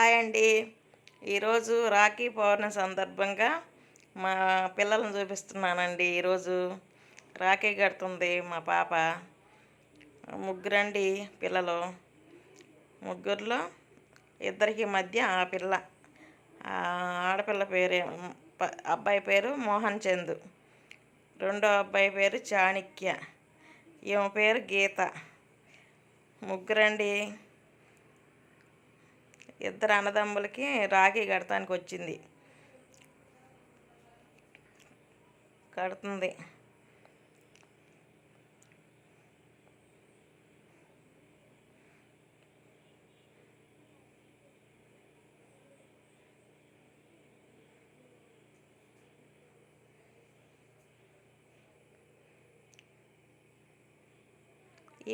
Hi అండి. ఈరోజు రాఖీ పౌర్ణమి సందర్భంగా మా పిల్లలను చూపిస్తున్నానండి. ఈరోజు రాఖీ కడుతుంది మా పాప. ముగ్గురండి పిల్లలు. ముగ్గురులో ఇద్దరికి మధ్య ఆ పిల్ల. ఆ ఆడపిల్ల పేరు అబ్బాయి పేరు మోహన్ చంద్. రెండో అబ్బాయి పేరు చాణిక్య. ఈమె పేరు గీత. ముగ్గురండి. ఇద్దరు అన్నదమ్ములకి రాఖీ కడతానికి వచ్చింది. కడుతుంది.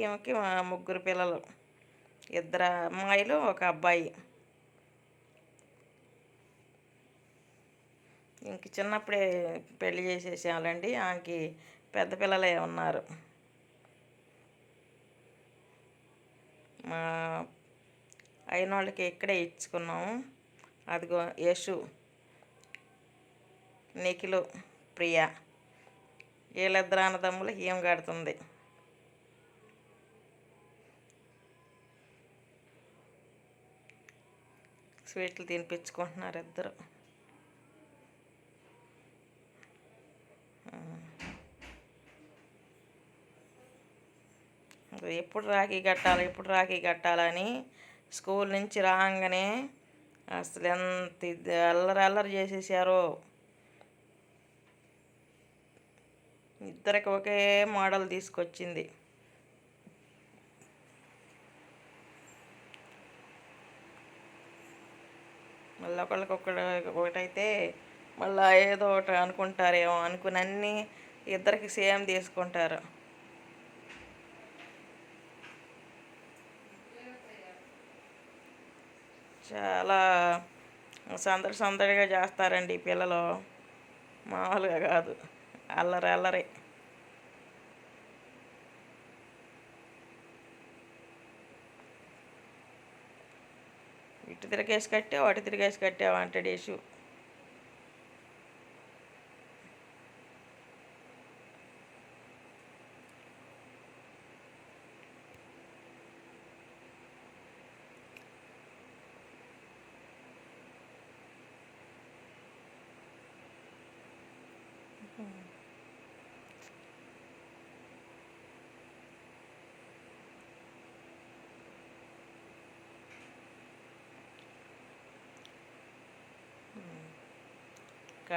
ఈమెకి మా ముగ్గురు పిల్లలు, ఇద్దరు అమ్మాయిలు ఒక అబ్బాయి. ఇంక చిన్నప్పుడే పెళ్లి చేసేసాలండి. ఆమెకి పెద్ద పిల్లలే ఉన్నారు. మా అయిన వాళ్ళకి ఇక్కడే ఇచ్చుకున్నాము. అదిగో యశు, నిఖిలు, ప్రియ. వీళ్ళిద్దరు అన్నదమ్ములు ఈమె కడుతుంది. స్వీట్లు తినిపించుకుంటున్నారు ఇద్దరు. ఎప్పుడు రాఖీ కట్టాలి, ఎప్పుడు రాఖీ కట్టాలని స్కూల్ నుంచి రాగానే అసలు ఎంత అల్లరి అల్లరి చేసేసారో. ఇద్దరికి ఒకే మోడల్ తీసుకొచ్చింది. మళ్ళీ ఒకటైతే మళ్ళీ ఏదో ఒకటి అనుకుంటారేమో అనుకుని అన్నీ ఇద్దరికి సేమ్ తీసుకుంటారు. చాలా సందడిగా చేస్తారండి పిల్లలు. మామూలుగా కాదు, అల్లరి అల్లరి. ఇటు తిరిగేసి కట్టావు, అటు తిరిగేసి కట్టావు అంటాడు యశు.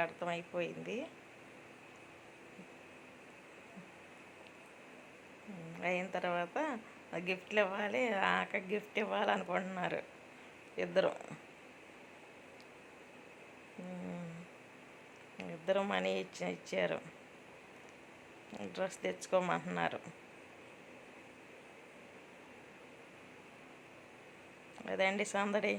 అర్థమైపోయింది. అయిన తర్వాత గిఫ్ట్లు ఇవ్వాలి, ఆక గిఫ్ట్ ఇవ్వాలనుకుంటున్నారు ఇద్దరు. ఇద్దరు మనీ ఇచ్చారు. డ్రెస్ తెచ్చుకోమంటున్నారు. అదండి సందడి.